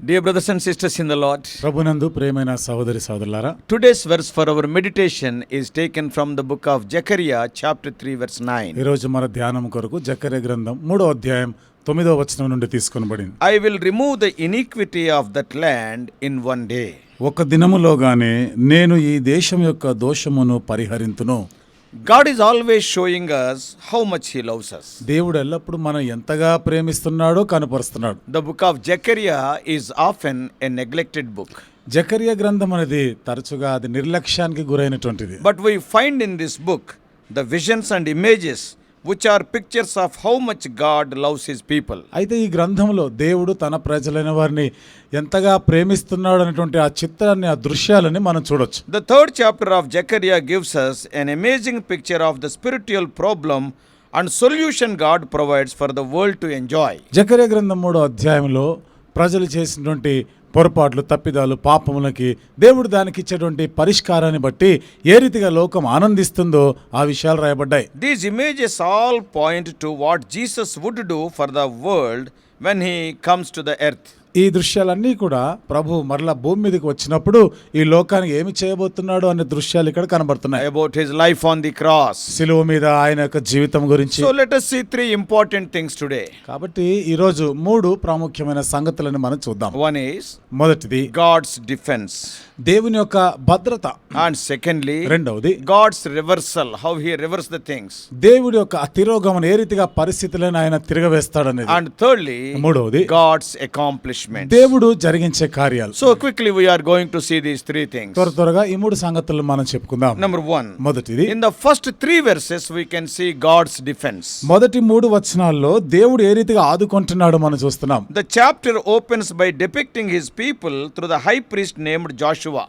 Dear brothers and sisters in the Lord, ప్రభునందు ప్రియమైన సహోదరి సహోదరులారా, today's verse for our meditation is taken from the book of Zechariah chapter 3 verse 9. ఈ రోజు మన ధ్యానం కొరకు జకర్యా గ్రంథం 3వ అధ్యాయం 9వ వచనం నుండి తీసుకొనబడింది. I will remove the iniquity of that land in one day. ఒక దినములోగానే నేను ఈ దేశం యొక్క దోషమును పరిహరింతును. God is always showing us how much he loves us. దేవుడు ఎల్లప్పుడు మనం ఎంతగా ప్రేమిస్తున్నాడో కనపరుస్తున్నాడు. The book of Zechariah is often a neglected book. జకర్యా గ్రంథం అనేది తరచుగా అది నిర్లక్ష్యానికి గురైనటువంటిది. But we find in this book the visions and images which are pictures of how much God loves his people. అయితే ఈ గ్రంథంలో దేవుడు తన ప్రజలైన వారిని ఎంతగా ప్రేమిస్తున్నాడు అనేటువంటి ఆ చిత్రాన్ని, ఆ దృశ్యాలని మనం చూడొచ్చు. The third chapter of Zechariah gives us an amazing picture of the spiritual problem and solution God provides for the world to enjoy. జకర్యా గ్రంథం 3వ అధ్యాయంలో ప్రజలు చేసినటువంటి పొరపాట్లు, తప్పిదాలు, పాపములకి దేవుడు దానికి ఇచ్చేటువంటి పరిష్కారాన్ని బట్టి ఏ రీతిగా లోకం ఆనందిస్తుందో ఆ విషయాలు రాయబడ్డాయి. These images all point to what Jesus would do for the world when he comes to the earth. ఈ దృశ్యాలన్నీ కూడా ప్రభు మరలా భూమి మీదకి వచ్చినప్పుడు ఈ లోకానికి ఏమి చేయబోతున్నాడు అనే దృశ్యాలు ఇక్కడ కనబడుతున్నాయి. About his life on the cross. సిలువ మీద ఆయన యొక్క జీవితం గురించి. So let us see three important things today. కాబట్టి ఈ రోజు 3 ప్రాముఖ్యమైన సంగతులను మనం చూద్దాం. One is మొదటిది God's defense. దేవుని యొక్క భద్రత. And secondly, రెండవది God's reversal, how he reversed the things. దేవుడి యొక్క తిరోగమనం, ఏ రీతిగా పరిస్థితులను ఆయన తిరగవేస్తాడనేది. And thirdly, మూడవది God's accomplishment. దేవుడు జరిగించే కార్యాలు. So quickly we are going to see these three things. త్వరగా ఈ 3 సంగతులను మనం చెప్పుకుందాం. Number 1. మొదటిది, in the first 3 verses we can see God's defense. మొదటి 3 వచనాల్లో దేవుడు ఏ రీతిగా ఆదుకుంటున్నాడో మనం చూస్తున్నాం. The chapter opens by depicting his people through the high priest named Joshua.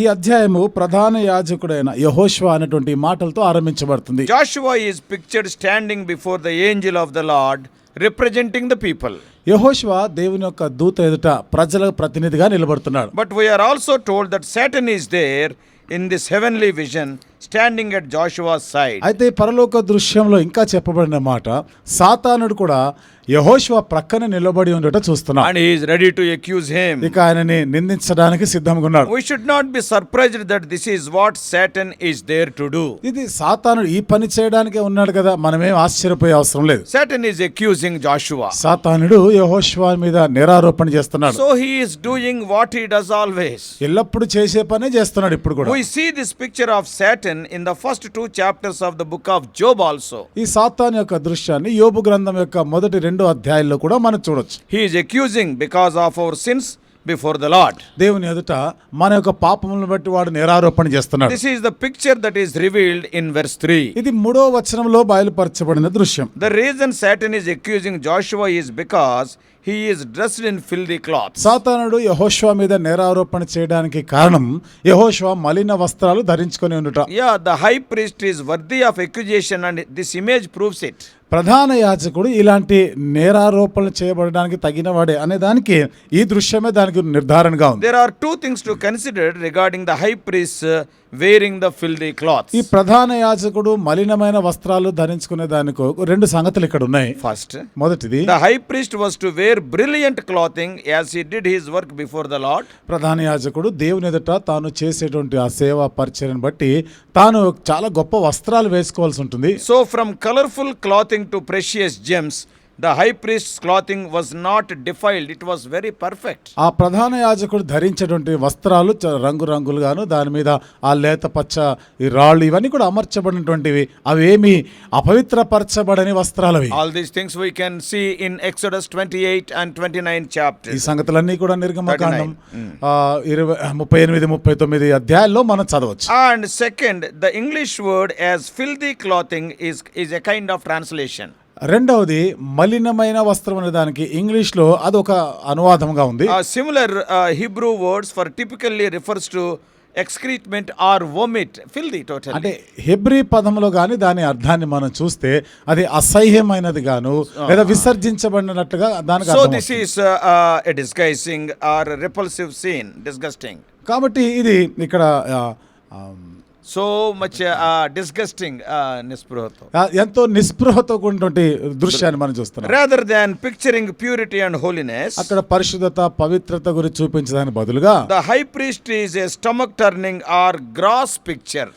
ఈ అధ్యాయము ప్రధాన యాజకుడైన యెహోషువ అనేటువంటి మాటలతో ఆరంభించబడుతుంది. Joshua is pictured standing before the angel of the Lord representing the people. యెహోషువ దేవుని యొక్క దూత ఎదుట ప్రజల ప్రతినిధిగా నిలబడుతున్నాడు. But we are also told that Satan is there in this heavenly vision standing at Joshua's side. అయితే పరలోక దృశ్యంలో ఇంకా చెప్పబడిన మాట, సాతానుడు కూడా యెహోషువ ప్రక్కన నిలబడి ఉండట చూస్తున్నాం. And he is ready to accuse him. ఇక ఆయనని నిందించడానికి సిద్ధంగా ఉన్నాడు. We should not be surprised that this is what Satan is there to do. ఇది సాతానుడు ఈ పని చేయడానికే ఉన్నాడు కదా, మనమేం ఆశ్చర్యపోయే అవసరం లేదు. Satan is accusing Joshua. సాతానుడు యెహోషువ మీద నేరారోపణ చేస్తున్నాడు. So he is doing what he does always. ఎల్లప్పుడు చేసే పనే చేస్తున్నాడు ఇప్పుడు కూడా. We see this picture of Satan in the first 2 chapters of the book of Job also. ఈ సాతాను యొక్క దృశ్యాన్ని యోబు గ్రంథం యొక్క మొదటి 2 అధ్యాయాల్లో కూడా మనం చూడొచ్చు. He is accusing because of our sins before the Lord. దేవుని ఎదుట మన యొక్క పాపములను బట్టి వాడు నేరారోపణ చేస్తున్నాడు. This is the picture that is revealed in verse 3. ఇది 3వ వచనంలో బయలుపరచబడిన దృశ్యం. The reason Satan is accusing Joshua is because he is dressed in filthy cloths. సాతానుడు యెహోషువ మీద నేరారోపణ చేయడానికి కారణం యెహోషువ మలిన వస్త్రాలు ధరించుకొని ఉండుట. Yeah, the high priest is worthy of accusation and this image proves it. ప్రధాన యాజకుడు ఇలాంటి నేరారోపణలు చేయబడడానికి తగినవాడే అనే దానికి ఈ దృశ్యమే దానికి నిర్ధారణగా ఉంది. There are 2 things to consider regarding the high priest wearing the filthy cloths. ఈ ప్రధాన యాజకుడు మలినమైన వస్త్రాలు ధరించుకునే దానికి 2 సంగతులు ఇక్కడ ఉన్నాయి. First, మొదటిది, the high priest was to wear brilliant clothing as he did his work before the Lord. ప్రధాన యాజకుడు దేవుని ఎదుట తాను చేసేటువంటి ఆ సేవా పరిచర్యను బట్టి తాను చాలా గొప్ప వస్త్రాలు వేసుకోవాల్సి ఉంటుంది. So from colorful clothing to precious gems, the high priest's clothing was not defiled, it was very perfect. ఆ ప్రధాన యాజకుడు ధరించేటువంటి వస్త్రాలు రంగురంగులుగాను, దాని మీద ఆ లేత పచ్చ ఈ రాళ్ళు ఇవన్నీ కూడా అమర్చబడినటువంటివి, అవేమి అపవిత్రపరచబడని వస్త్రాలు అవి. All these things we can see in Exodus 28 and 29 ఈ chapters. సంగతులన్నీ కూడా నిర్గమకాండం 38-39 అధ్యాయాల్లో మనం చదవచ్చు. And second, the English word as filthy clothing is a kind of translation. రెండవది, మలినమైన వస్త్రం అనే దానికి ఇంగ్లీష్లో అదొక అనువాదంగా ఉంది. Similar Hebrew words for typically refers to excrement or vomit, filthy totally. అంటే హెబ్రీ పదంలో గాని దాని అర్థాన్ని మనం చూస్తే అది అసహ్యమైనది గాను లేదా విసర్జించబడినట్టుగా దానికి So అర్థం this అవుతుంది. is a disgusting or a repulsive scene, disgusting. కాబట్టి ఇది ఇక్కడ So much disgusting, nispruhato. ఎంతో నిస్పృహతో కూడినటువంటి దృశ్యాన్ని మనం చూస్తున్నాం. Rather than picturing purity and holiness, అక్కడ పరిశుద్ధత పవిత్రత గురించి చూపించడానికి బదులుగా the high priest is a stomach turning or gross picture.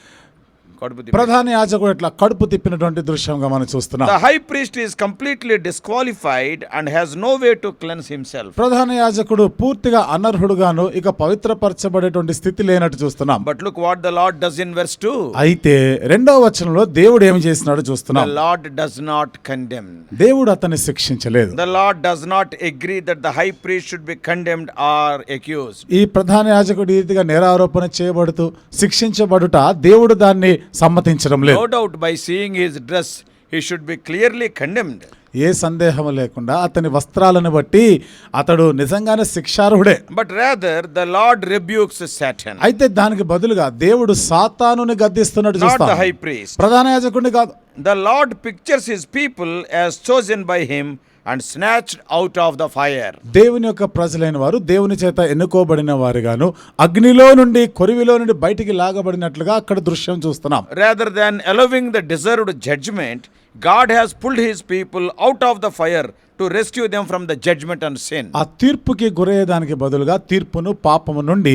ప్రధాన యాజకుడు ఇట్లా కడుపు తిప్పినటువంటి దృశ్యంగా మనం చూస్తున్నాం. The high priest is completely disqualified and has no way to cleanse himself. ప్రధాన యాజకుడు పూర్తిగా అనర్హుడుగాను ఇక పవిత్రపరచబడేటువంటి స్థితి లేనట్టు చూస్తున్నాం. But look what the Lord does in verse 2. అయితే 2వ వచనంలో దేవుడు ఏమి చేస్తున్నాడో చూస్తున్నాం. The Lord does not condemn. దేవుడు అతన్ని శిక్షించలేదు. The Lord does not agree that the high priest should be condemned or accused. ఈ ప్రధాన యాజకుడు ఈ రీతిగా నేరారోపణ చేయబడుతూ శిక్షించబడుట దేవుడు దాన్ని సమ్మతించడం లేదు. No doubt by seeing his dress he should be clearly condemned. ఏ సందేహం లేకుండా అతని వస్త్రాలను బట్టి అతడు నిజంగానే శిక్షార్హుడే. But rather the Lord rebukes Satan. అయితే దానికి బదులుగా దేవుడు సాతానుని గద్దిస్తున్నట్టు Not the చూస్తాం. high priest. ప్రధాన యాజకుడిని కాదు. The Lord pictures his people as chosen by him and snatched out of the fire. దేవుని యొక్క ప్రజలైన వారు దేవుని చేత ఎన్నుకోబడిన వారుగాను అగ్నిలో నుండి కొరివిలో నుండి బయటికి లాగబడినట్లుగా అక్కడ దృశ్యం చూస్తున్నాం. Rather than allowing the deserved judgment, God has pulled his people out of the fire to rescue them from the judgment and sin. ఆ తీర్పుకి గురయ్యేదానికి బదులుగా తీర్పును పాపము నుండి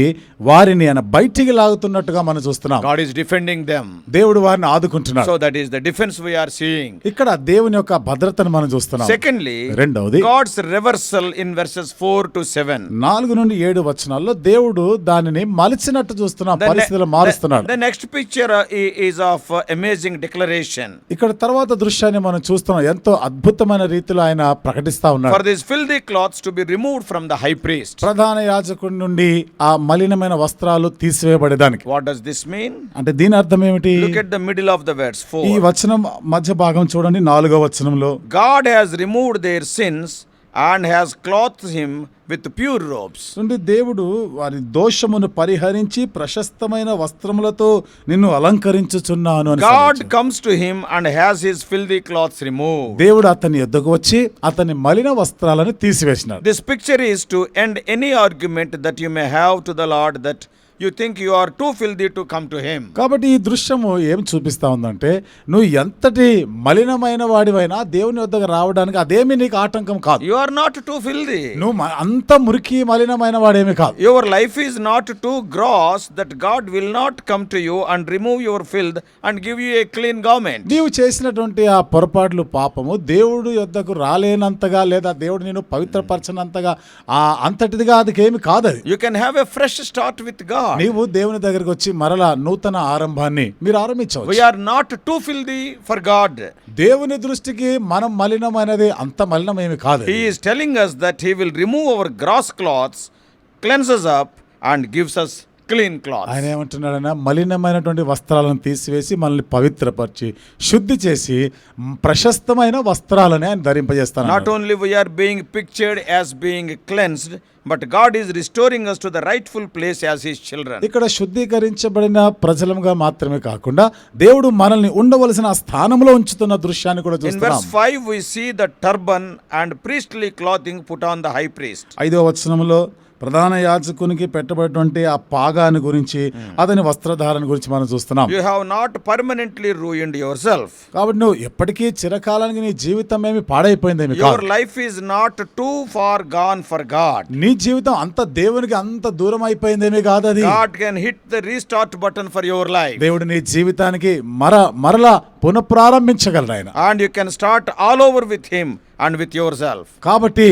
వారిని ఆయన బయటికి లాగుతున్నట్టుగా మనం చూస్తున్నాం. God is defending them. దేవుడు వారిని ఆదుకుంటున్నాడు. So that is the defense we are seeing. ఇక్కడ దేవుని యొక్క భద్రతను మనం చూస్తున్నాం. Secondly, రెండవది God's reversal in verses 4 to 7. 4 నుండి 7 వచనాల్లో దేవుడు దానిని మలిచినట్టు చూస్తున్నాం, పరిస్థితులు మారుస్తున్నాడు. The next picture is of amazing declaration. ఇక్కడ తర్వాత దృశ్యాన్ని మనం చూస్తున్నాం. ఎంతో అద్భుతమైన రీతిలో ఆయన ప్రకటిస్తా ఉన్నాడు. For these filthy clothes to be removed from the high priest. ప్రధాన యాజకుడి నుండి ఆ మలినమైన వస్త్రాలు తీసివేయబడేదానికి. What does this mean? అంటే దీని అర్థం ఏమిటి? Look at the middle of the verse 4. ఈ వచనం మధ్య భాగం చూడండి, 4వ వచనంలో God has removed their sins and has clothed him with pure robes. నుండి దేవుడు వారి దోషమును పరిహరించి ప్రశస్తమైన వస్త్రములతో నిన్ను అలంకరించుచున్నాను అని God సెలవిచ్చాడు. comes to him and has his filthy clothes removed. దేవుడు అతని యొద్దకు వచ్చి అతని మలిన వస్త్రాలను తీసివేసినాడు. This picture is to end any argument that you may have to the Lord that you think you are too filthy to come to him. కాబట్టి ఈ దృశ్యము ఏం చూపిస్తా ఉందంటే నువ్వు ఎంతటి మలినమైన వాడివైనా దేవుని వద్దకు రావడానికి అదేమి నీకు ఆటంకం కాదు. You are not too filthy. నువ్వు అంత మురికి మలినమైన వాడేమి కాదు. Your life is not too gross that God will not come to you and remove your filth and give you a clean garment. నీవు చేసినటువంటి ఆ పొరపాట్లు పాపము దేవుడు యొద్దకు రాలేనంతగా లేదా దేవుడు నిన్ను పవిత్రపరచనంతగా ఆ అంతటిదిగా అదికేమి కాదు. అది You can have a fresh start with God. నీవు దేవుని దగ్గరికి వచ్చి మరలా నూతన ఆరంభాన్ని మీరు ఆరంభించవచ్చు. We are not too filthy for God. దేవుని దృష్టికి మనం మలినమైనది అంత మలినమేమి కాదు. He is telling us that he will remove our gross clothes, cleanse us up and gives us clean clothes. ఆయన ఏమంటున్నాడన్నా మలినమైనటువంటి వస్త్రాలను తీసివేసి మనల్ని పవిత్రపరిచి శుద్ధి చేసి ప్రశస్తమైన వస్త్రాలని ఆయన ధరింపజేస్తాను. Not only we are being pictured as being cleansed, but God is restoring us to the rightful place as his children. ఇక్కడ శుద్ధీకరించబడిన ప్రజలుగా మాత్రమే కాకుండా దేవుడు మనల్ని ఉండవలసిన స్థానంలో ఉంచుతున్న దృశ్యాన్ని కూడా In verse చూస్తున్నాం. 5 we see the turban and priestly clothing put on the high priest. 5వ వచనంలో ప్రధాన యాజకునికి పెట్టబడినటువంటి ఆ పాగాని గురించి అతని వస్త్రధారణ గురించి మనం చూస్తున్నాం. You have not permanently ruined yourself. కాబట్టి నువ్వు ఎప్పటికీ చిరకాలానికి నీ జీవితం ఏమి పాడైపోయిందేమి Your కాదు. life is not too far gone for God. నీ జీవితం అంత దేవునికి అంత దూరం అయిపోయిందేమి కాదు. అది God can hit the restart button for your life. దేవుడు నీ జీవితానికి మరలా పునఃప్రారంభించగలడు ఆయన. And you can start all over with him and with yourself. కాబట్టి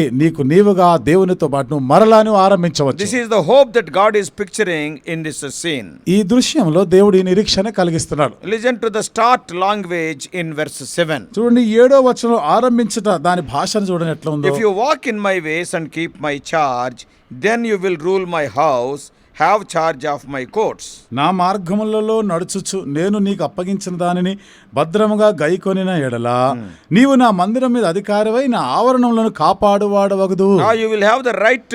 నీవుగా దేవునితో పాటు నువ్వు మరలా నువ్వు ఆరంభించవచ్చు. This is the hope that God is picturing in this scene. ఈ దృశ్యంలో దేవుడు ఈ నిరీక్షణ కలిగిస్తున్నాడు. Listen to the start language in verse 7. చూడండి 7వ వచనం ఆరంభించుట దాని భాషను చూడండి ఎట్లా ఉందో. If you walk in my ways and keep my charge, then you will rule my house, have charge of my courts. నా మార్గములలో నడుచుచు నేను నీకు అప్పగించిన దానిని భద్రముగా గైకొనిన ఎడల నీవు నా మందిరం మీద అధికారివై నా ఆవరణములను కాపాడువాడవగదు. Now you will have the right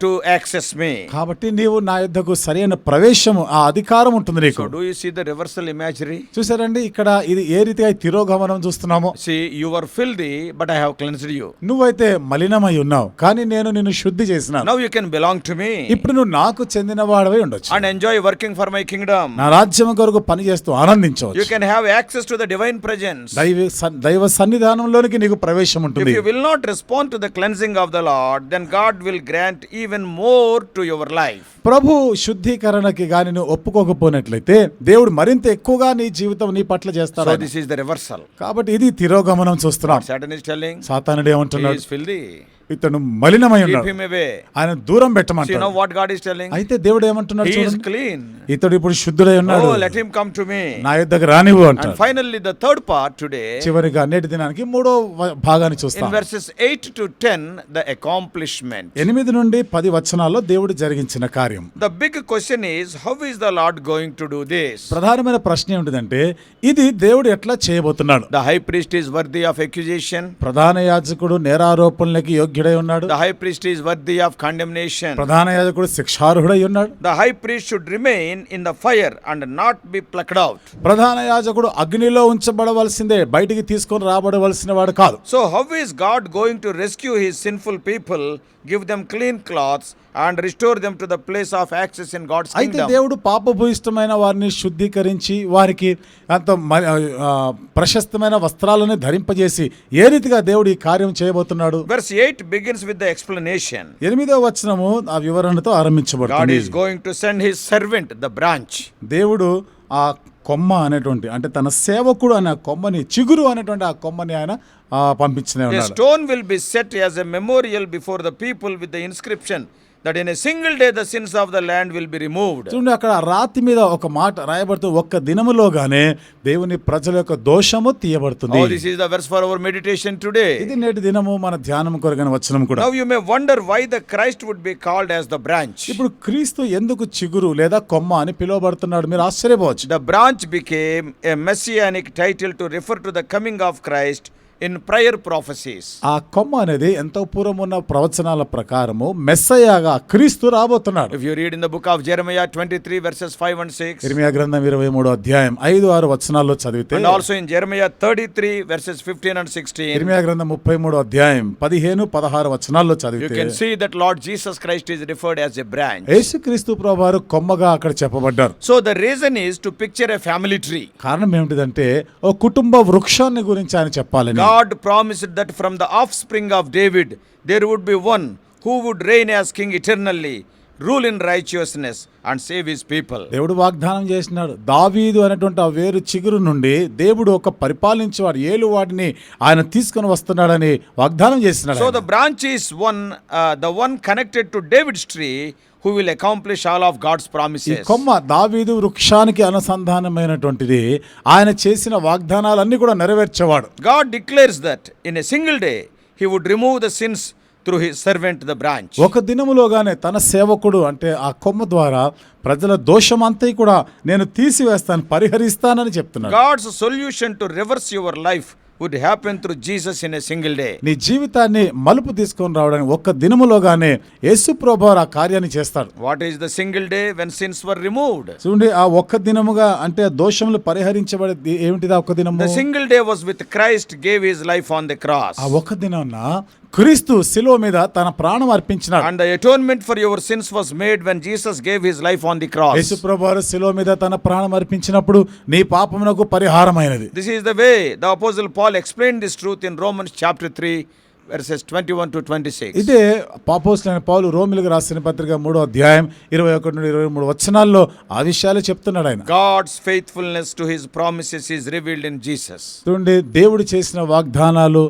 to access me. కాబట్టి నీవు నా యొద్దకు సరైన ప్రవేశము, ఆ అధికారం ఉంటుంది నీకు. So do you see the reversal imagery? చూసారండి, ఇక్కడ ఇది ఏ రీతిగా తిరోగమనం చూస్తున్నామో. See, you were filthy, but I have cleansed you. నువ్వైతే మలినమై ఉన్నావు, కానీ నేను నిన్ను శుద్ధి చేసినాను. Now you can belong to me. ఇప్పుడు నువ్వు నాకు చెందిన వాడవై ఉండొచ్చు And enjoy working for my kingdom. నా రాజ్యం కొరకు పని చేస్తూ ఆనందించవచ్చు. You can have access to the divine presence. దైవ సన్నిధానంలోనికి నీకు ప్రవేశం If ఉంటుంది. you will not respond to the cleansing of the Lord, then God will grant even more to your life. ప్రభు శుద్ధీకరణకి గాని నువ్వు ఒప్పుకోకపోయినట్లయితే దేవుడు మరింత ఎక్కువగా నీ జీవితం నీ పట్ల So చేస్తాడు. this is the reversal. కాబట్టి ఇది తిరోగమనం చూస్తున్నాం. Satan is telling, సాతానుడు he ఏమంటున్నాడు? is filthy. ఇతను మలినమై Keep ఉన్నాడు, him away. ఆయన దూరం So you పెట్టమంటాడు. know what God is telling? అయితే దేవుడు ఏమంటున్నాడు He is చూడండి, clean. ఇతడు ఇప్పుడు శుద్ధుడై ఉన్నాడు, Oh, let him come to me. నా యొద్దకు రానివ్వు And అంటాడు. finally, the third part today, చివరిగా నేటి దినానికి మూడో భాగాన్ని in చూస్తాం. verses 8 to 10, the accomplishment. 8 నుండి 10 వచనాల్లో దేవుడు జరిగించిన కార్యం. The big question is, how is the Lord going to do this? ప్రధానమైన ప్రశ్న ఏమిటిదంటే, ఇది దేవుడు ఎట్లా చేయబోతున్నాడు? The high priest is worthy of accusation. ప్రధాన యాజకుడు నేరారోపణలకి యోగ్యుడై ఉన్నాడు. The high priest is worthy of condemnation. ప్రధాన యాజకుడు శిక్షార్హుడై ఉన్నాడు. The high priest should remain in the fire and not be plucked out. ప్రధాన యాజకుడు అగ్నిలో ఉంచబడవలసిందే, బయటికి తీసుకొని రాబడవలసిన వాడు కాదు. So how is God going to rescue his sinful people, give them clean cloths and restore them to the place of access in God's అయితే kingdom? దేవుడు పాపభూయిష్టమైన వారిని శుద్ధీకరించి వారికి అంత ప్రశస్తమైన వస్త్రాలను ధరింపజేసి ఏ రీతిగా దేవుడు ఈ కార్యం చేయబోతున్నాడు? Verse 8 begins with the explanation. 8వ వచనము ఆ వివరణతో God ఆరంభించబడుతుంది. is going to send his servant, the branch. దేవుడు ఆ కొమ్మ అనేటువంటి, అంటే తన సేవకుడు అనే కొమ్మని, చిగురు అనేటువంటి ఆ కొమ్మని ఆయన పంపించిన A ఉన్నాడు. stone will be set as a memorial before the people with the inscription that in a single day the sins of the land will be removed. చూడండి, అక్కడ రాతి మీద ఒక మాట రాయబడుతుంది, ఒక్క దినములోగానే దేవుని ప్రజల యొక్క దోషము తీయబడుతుంది. Oh, this is the verse for our meditation today. ఇది నేటి దినము మన ధ్యానం కొరకైన వచనం కూడా. Now you may wonder why the Christ would be called as the branch. ఇప్పుడు క్రీస్తు ఎందుకు చిగురు లేదా కొమ్మ అని పిలువబడుతున్నాడు? మీరు ఆశ్చర్యపోవచ్చు. The branch became a messianic title to refer to the coming of Christ in prior prophecies. ఆ కొమ్మ అనేది ఎంతో పూర్వం ఉన్న ప్రవచనాల ప్రకారము మెస్సయ్యగా క్రీస్తు రాబోతున్నాడు. If you read in the book of Jeremiah 23 verses 5 and 6, ఇర్మియా గ్రంథం 23వ అధ్యాయం 5-6 వచనాల్లో చదివితే, and also in Jeremiah 33 verses 15 and 16, ఇర్మియా గ్రంథం 33వ అధ్యాయం 15-16 వచనాల్లో you చదివితే can see that Lord Jesus Christ is referred as a branch. యేసుక్రీస్తు ప్రభువారు కొమ్మగా అక్కడ చెప్పబడ్డారు. So the reason is to picture a family tree. కారణం ఏమిటిదంటే, ఓ కుటుంబ వృక్షాన్ని గురించి ఆయన చెప్పాలని. God promised that from the offspring of David there would be one who would reign as king eternally, rule in righteousness and save his people. దేవుడు వాగ్దానం చేసినాడు, దావీదు అనేటువంటి ఆ వేరు చిగురు నుండి దేవుడు ఒక పరిపాలించేవాడు, ఏలువాడిని ఆయన తీసుకొని వస్తున్నాడని వాగ్దానం చేసినాడు. So the branch is the one connected to David's tree who will accomplish all of God's ఈ promises. కొమ్మ దావీదు వృక్షానికి అనుసంధానమైనటువంటిది, ఆయన చేసిన వాగ్దానాలన్నీ కూడా నెరవేర్చేవాడు. God declares that in a single day he would remove the sins through his servant the branch. ఒక దినములోగానే తన సేవకుడు అంటే ఆ కొమ్మ ద్వారా ప్రజల దోషమంతా కూడా నేను తీసివేస్తాను, పరిహరిస్తానని చెప్తున్నాడు. God's solution to reverse your life would happen through Jesus in a single day. నీ జీవితాన్ని మలుపు తీసుకొని రావడానికి ఒక్క దినములోగానే యేసు ప్రభువారు ఆ కార్యాన్ని చేస్తాడు. What is the single day when sins were removed? చూడండి, ఆ ఒక్క దినముగా అంటే దోషములు పరిహరించబడేది ఏమిటిది? ఆ ఒక్క దినము, The single day was with Christ gave his life on the cross. ఆ ఒక్క దినాన క్రీస్తు శిలువ మీద తన ప్రాణం అర్పించినాడు. And the atonement for your sins was made when Jesus gave his life on the cross. యేసు ప్రభువారు శిలువ మీద తన ప్రాణం అర్పించినప్పుడు నీ పాపమునకు పరిహారమైనది. This is the way the apostle Paul explained this truth in Romans chapter 3 verses 21 to 26. ఇదే అపోస్తలుడైన పౌలు రోమీయులకు రాసిన పత్రిక 3వ అధ్యాయం 21 నుండి 23 వచనాల్లో ఆ విషయాలు చెప్తున్నాడు ఆయన. God's faithfulness to his promises is revealed in Jesus. చూడండి, దేవుడు చేసిన వాగ్దానాలు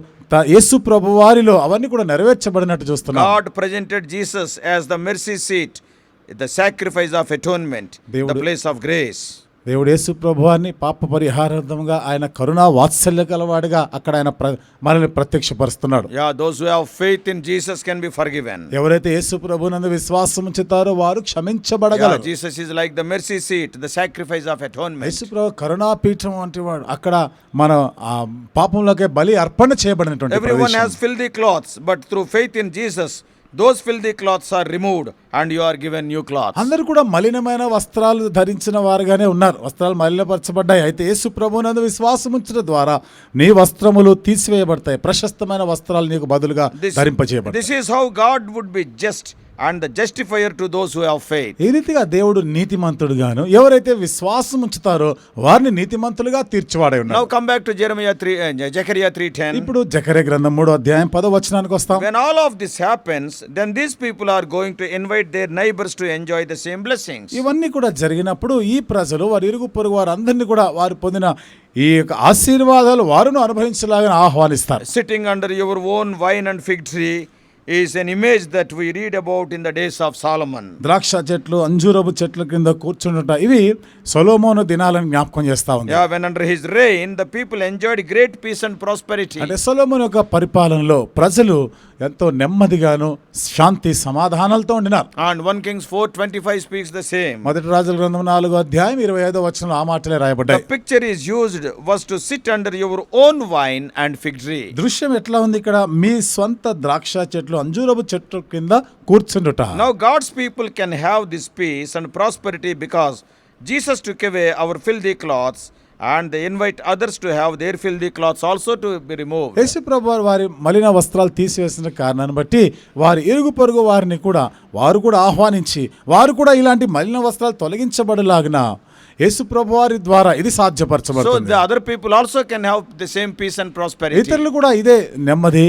యేసు ప్రభువారిలో అవన్నీ కూడా నెరవేర్చబడినట్టు చూస్తున్నాం. God presented Jesus as the mercy seat, the sacrifice of atonement, the place of grace. దేవుడు యేసు ప్రభువాన్ని పాప పరిహారార్థంగా ఆయన కరుణా వాత్సల్య గలవాడిగా అక్కడ ఆయన మనల్ని ప్రత్యక్షపరుస్తున్నాడు. Yeah, those who have faith in Jesus can be forgiven. ఎవరైతే యేసు ప్రభునందు విశ్వాసం ఉంచుతారో వారు క్షమించబడగలరు. Yeah, Jesus is like the mercy seat, the sacrifice of atonement. యేసు ప్రభు కరుణా పీఠం వంటి వాడు. అక్కడ మన పాపంలోకి బలి అర్పణ చేయబడినటువంటి Everyone ప్రదేశం. has filthy clothes, but through faith in Jesus, those filthy clothes are removed and you are given new clothes. అందరూ కూడా మలినమైన వస్త్రాలు ధరించిన వారుగానే ఉన్నారు. వస్త్రాలు మలినపరచబడ్డాయి. అయితే యేసు ప్రభునందు విశ్వాసం ఉంచడం ద్వారా నీ వస్త్రములు తీసివేయబడతాయి. ప్రశస్తమైన వస్త్రాలు నీకు బదులుగా ధరింపజేయబడతాయి. This is how God would be just and the justifier to those who have faith. ఈ రీతిగా దేవుడు నీతిమంతుడుగాను ఎవరైతే విశ్వాసం ఉంచుతారో వారిని నీతిమంతులుగా తీర్చివాడై ఉన్నాడు. Now come back to Zechariah 3:10. ఇప్పుడు జకర్యా గ్రంథం 3వ అధ్యాయం 10వ వచనానికి వస్తాం. When all of this happens, then these people are going to invite their neighbors to enjoy the same blessings. ఇవన్నీ కూడా జరిగినప్పుడు ఈ ప్రజలు వారి ఇరుగు పొరుగు వారందరినీ కూడా వారు పొందిన ఈ యొక్క ఆశీర్వాదాలు వారును అనుభవించలాగా ఆహ్వానిస్తారు. Sitting under your own vine and fig tree is an image that we read about in the days of Solomon. ద్రాక్ష చెట్లు అంజూరపు చెట్ల కింద కూర్చుండుట ఇవి సొలొమోను దినాలను జ్ఞాపకం చేస్తా ఉంది. Yeah, when under his reign the people enjoyed great peace and prosperity. అంటే సొలొమోను యొక్క పరిపాలనలో ప్రజలు ఎంతో నెమ్మదిగాను శాంతి సమాధానాలతో ఉండినారు. And 1 Kings 4:25 speaks the same. మొదటి రాజుల గ్రంథం 4వ అధ్యాయం 25వ వచనంలో ఆ మాటలే The రాయబడ్డాయి. picture is used was to sit under your own vine and fig tree. దృశ్యం ఎట్లా ఉంది ఇక్కడ? మీ స్వంత ద్రాక్ష చెట్లు అంజూరపు చెట్టు కింద కూర్చుండుట. Now God's people can have this peace and prosperity because Jesus took away our filthy clothes and they invite others to have their filthy clothes also to be removed. యేసు ప్రభువు వారి మలిన వస్త్రాలు తీసివేసిన కారణాన్ని బట్టి వారి ఇరుగు పొరుగు వారిని కూడా వారు కూడా ఆహ్వానించి వారు కూడా ఇలాంటి మలిన వస్త్రాలు తొలగించబడలాగిన యేసు ప్రభు వారి ద్వారా ఇది So సాధ్యపరచబడుతుంది. the other people also can have the same peace and prosperity. ఇతరులు కూడా ఇదే నెమ్మది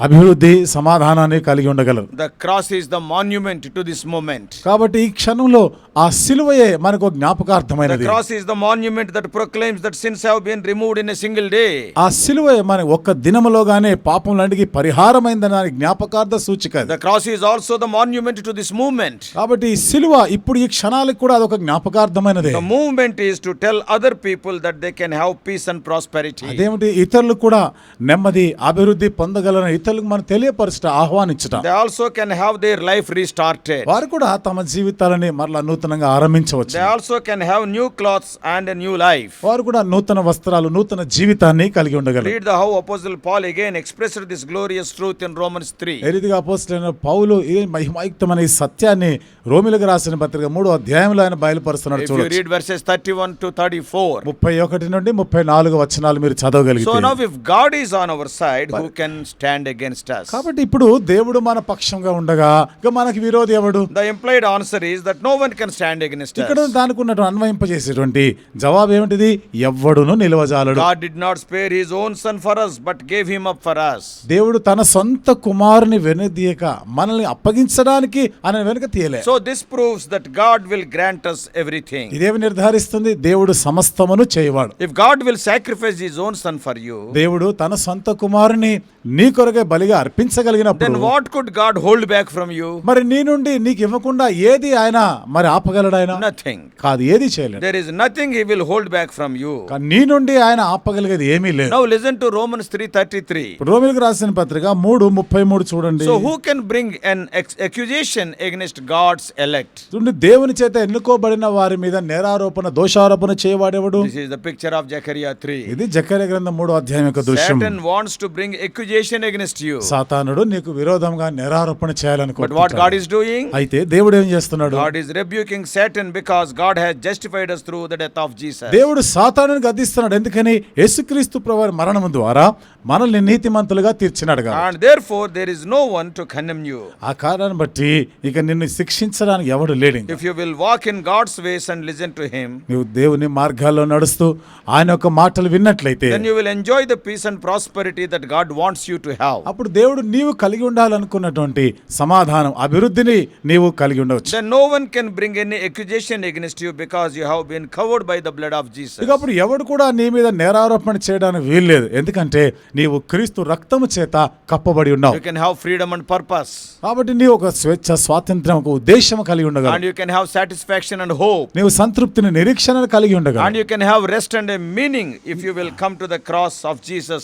అభివృద్ధి సమాధానాన్ని కలిగి ఉండగలరు. The cross is the monument to this moment. కాబట్టి ఈ క్షణంలో ఆ సిలువయే మనకు The జ్ఞాపకార్థమైనది. cross is the monument that proclaims that sins have been removed in a single day. ఆ సిలువయే మన ఒక్క దినములోగానే పాపములన్నిటికీ పరిహారమైందని జ్ఞాపకార్థ సూచిక అది. The cross is also the monument to this movement. కాబట్టి ఈ సిలువ ఇప్పుడు ఈ క్షణాలకు కూడా అదొక జ్ఞాపకార్థమైనదే. The movement is to tell other people that they can have peace and prosperity. అదేమిటి? ఇతరులు కూడా నెమ్మది అభివృద్ధి పొందగలరని ఇతరులకు మనం తెలియపరచట ఆహ్వానించట. They also can have their life restarted. వారు కూడా తమ జీవితాలని మరలా నూతనంగా ఆరంభించవచ్చు. They also can have new clothes and a new life. వారు కూడా నూతన వస్త్రాలు నూతన జీవితాన్ని కలిగి ఉండగలరు. Read how Apostle Paul again expressed this glorious truth in Romans 3. ఏ రీతిగా అపోస్తలుడైన పౌలు ఈ మహిమాయుక్తమైన ఈ సత్యాన్ని రోమిలకు రాసిన పత్రిక 3వ అధ్యాయంలో ఆయన బయలుపరుస్తున్నాడు. If you చూడండి read verses 31 to 34. 31 నుండి 34 వచనాలు మీరు చదవగలిగితే. So now if God is on our side, who can stand against us? కాబట్టి ఇప్పుడు దేవుడు మన పక్షంగా ఉండగా ఇక మనకి విరోధి ఎవడు? The implied answer is that no one can stand against ఇక్కడ us. దానికి ఉన్నట్టు అన్వయింపజేసేటువంటి జవాబు ఏమిటిది? ఎవ్వడును నిలవజాలడు. God did not spare his own son for us, but gave him up for us. దేవుడు తన సొంత కుమారుని వెనుదీయక మనల్ని అప్పగించడానికి ఆయన వెనుక తీయలే. So this proves that God will grant us everything. ఇదేమి నిర్ధారిస్తుంది? దేవుడు సమస్తమును చేయవాడు. If God will sacrifice his own son for you, దేవుడు తన సొంత కుమారుని నీ కొరకే బలిగా అర్పించగలిగినప్పుడు then what could God hold back from you? మరి నీ నుండి నీకు ఇవ్వకుండా ఏది ఆయన మరి ఆపగలడు? ఆయన Nothing. కాదు, ఏది చేయలేడు. There is nothing he will hold back from you. కానీ నీ నుండి ఆయన ఆపగలిగేది ఏమీ లేదు. Now listen to Romans 3:33. ఇప్పుడు రోమిలకు రాసిన పత్రిక 3:33 చూడండి. So who can bring an accusation against God's elect? చూడండి, దేవుని చేత ఎన్నుకోబడిన వారి మీద నేరారోపణ దోషారోపణ చేయవాడెవడు? This is the picture of Zechariah 3. ఇది జకర్యా గ్రంథం 3వ అధ్యాయం యొక్క దృశ్యం. Satan wants to bring accusation against you. సాతానుడు నీకు విరోధంగా నేరారోపణ But what చేయాలనుకుంటున్నాడు. God is doing? అయితే దేవుడు ఏం చేస్తున్నాడు? God is rebuking Satan because God has justified us through the death of Jesus. దేవుడు సాతానుని గద్దిస్తున్నాడు. ఎందుకని? యేసుక్రీస్తు ప్రభువు మరణము ద్వారా మనల్ని నీతిమంతులుగా తీర్చినాడు కదా. And therefore there is no one to condemn you. ఆ కారణాన్ని బట్టి ఇక నిన్ను శిక్షించడానికి ఎవడు లేడు. If you will walk in God's ways and listen to him, నువ్వు దేవుని మార్గాల్లో నడుస్తూ ఆయన యొక్క మాటలు విన్నట్లయితే then you will enjoy the peace and prosperity that God wants you to have. అప్పుడు దేవుడు నీవు కలిగి ఉండాలనుకున్నటువంటి సమాధానం అభివృద్ధిని నీవు కలిగి ఉండవచ్చు. Then no one can bring any accusation against you because you have been covered by the blood of Jesus. ఇక అప్పుడు ఎవడు కూడా నీ మీద నేరారోపణ చేయడానికి వీల్లేదు, ఎందుకంటే నీవు క్రీస్తు రక్తము చేత కప్పబడి ఉన్నావు. You can have freedom and purpose. కాబట్టి నీవు ఒక స్వేచ్ఛ, స్వాతంత్ర్యం, ఒక ఉద్దేశం కలిగి ఉండగలవు. And you can have satisfaction and hope. నీవు సంతృప్తిని, నిరీక్షణను కలిగి ఉండగలవు. And you can have rest and a meaning if you will come to the cross of Jesus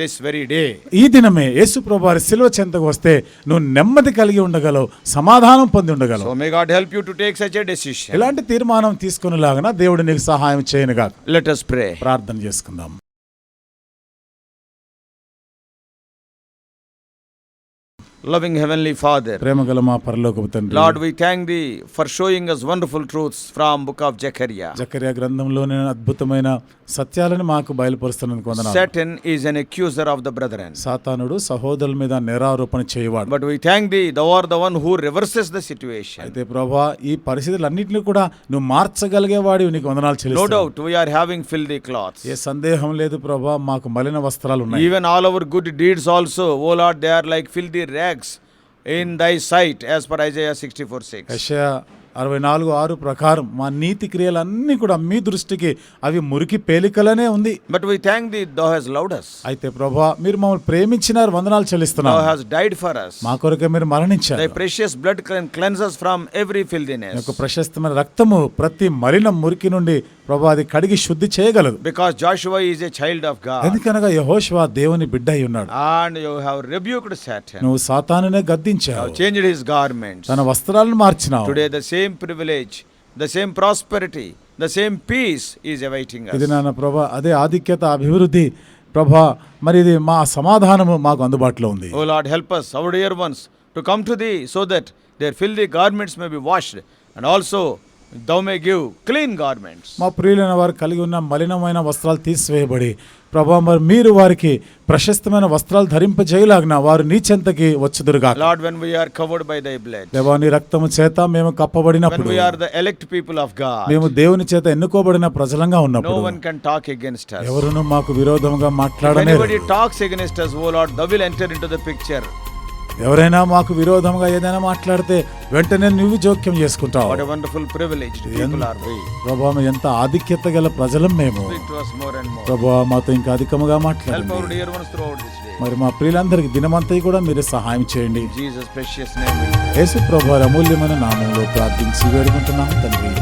this very day. ఈ దినమే యేసు ప్రభువారి శిలువ చెంతకు వస్తే నువ్వు నెమ్మది కలిగి ఉండగలవు, సమాధానం పొంది ఉండగలవు. So may God help you to take such a decision. ఇలాంటి తీర్మానం తీసుకునేలాగా దేవుడు నీకు సహాయం చేయనుగా. Let us pray. ప్రార్థన చేసుకుందాం. Loving Heavenly Father, ప్రేమగల మా పరలోకపు తండ్రి, Lord, we thank Thee for showing us wonderful truths from book of Zechariah. జకర్యా గ్రంథంలోని అద్భుతమైన సత్యాలను మాకు బయలుపరుస్తున్నందుకు వందనాలు. Satan is an accuser of the brethren. సాతానుడు సహోదరుల మీద నేరారోపణ చేయవాడు. But we thank Thee, Thou art the one who reverses the situation. అయితే ప్రభువా, ఈ పరిస్థితులన్నింటినీ కూడా నువ్వు మార్చగలిగేవాడివి, నీకు వందనాలు No చెల్లిస్తున్నాను. doubt we are having filthy cloths. ఏ సందేహం లేదు ప్రభువా, మాకు మలిన వస్త్రాలు ఉన్నాయి. Even all our good deeds also, O Lord, they are like filthy rags in Thy sight, as per Isaiah 64:6. యెషయా 64:6 ప్రకారం మా నీతి క్రియలన్నీ కూడా మీ దృష్టికి అవి మురికి పేలికలనే ఉంది. But we thank Thee, Thou hast loved us. అయితే ప్రభువా, మీరు మమ్మల్ని ప్రేమించినారు, వందనాలు Thou చెల్లిస్తున్నాను. hast died for us. మా కొరకే మీరు మరణించారు. Thy precious blood can cleanse us from every filthiness. యొక్క ప్రశస్తమైన రక్తము ప్రతి మలిన మురికి నుండి ప్రభువా అది కడిగి శుద్ధి చేయగలదు. Because Joshua is a child of God. ఎందుకనగా యెహోషువ దేవుని బిడ్డ అయి ఉన్నాడు. And you have rebuked Satan. నువ్వు సాతానునే You గద్దించావు, have changed his garments. తన వస్త్రాలను మార్చినావు. Today the same privilege, the same prosperity, the same peace is awaiting ఇది us. నాన్న ప్రభా, అదే ఆధిక్యత, అభివృద్ధి ప్రభా, మరి ఇది మా సమాధానము మాకు అందుబాటులో ఉంది. O Lord, help us, our dear ones, to come to Thee so that their filthy garments may be washed, and also Thou may give clean garments. మా ప్రియులైన వారు కలిగి ఉన్న మలినమైన వస్త్రాలు తీసివేయబడి ప్రభా, మరి మీరు వారికి ప్రశస్తమైన వస్త్రాలు ధరింపజేయలాగిన వారు నీ చెంతకి వచ్చుదురుగా. Lord, when we are covered by Thy blood, దేవా, నీ రక్తము చేత మేము when కప్పబడినప్పుడు, we are the elect people of God, మేము దేవుని చేత ఎన్నుకోబడిన ప్రజలంగా no ఉన్నప్పుడు one can talk against us. ఎవరును మాకు విరోధముగా If మాట్లాడనేరు. anybody talks against us, O Lord, Thou will enter into the picture. ఎవరైనా మాకు విరోధంగా ఏదైనా మాట్లాడితే వెంటనే నువ్వు జోక్యం చేసుకుంటావు. What a wonderful privilege people are we. ప్రభా, ఎంత ఆధిక్యత గల ప్రజలం మేము. Speak to us more and more. ప్రభా, మాతో ఇంకా అధికముగా Help our మాట్లాడండి. dear ones throughout this day. మరి మా ప్రియులందరికీ దినమంతా కూడా మీరు సహాయం చేయండి. In Jesus' precious name we pray. యేసు ప్రభువారి అమూల్యమైన నామములో ప్రార్థించి వేడుకుంటున్నాము తండ్రి.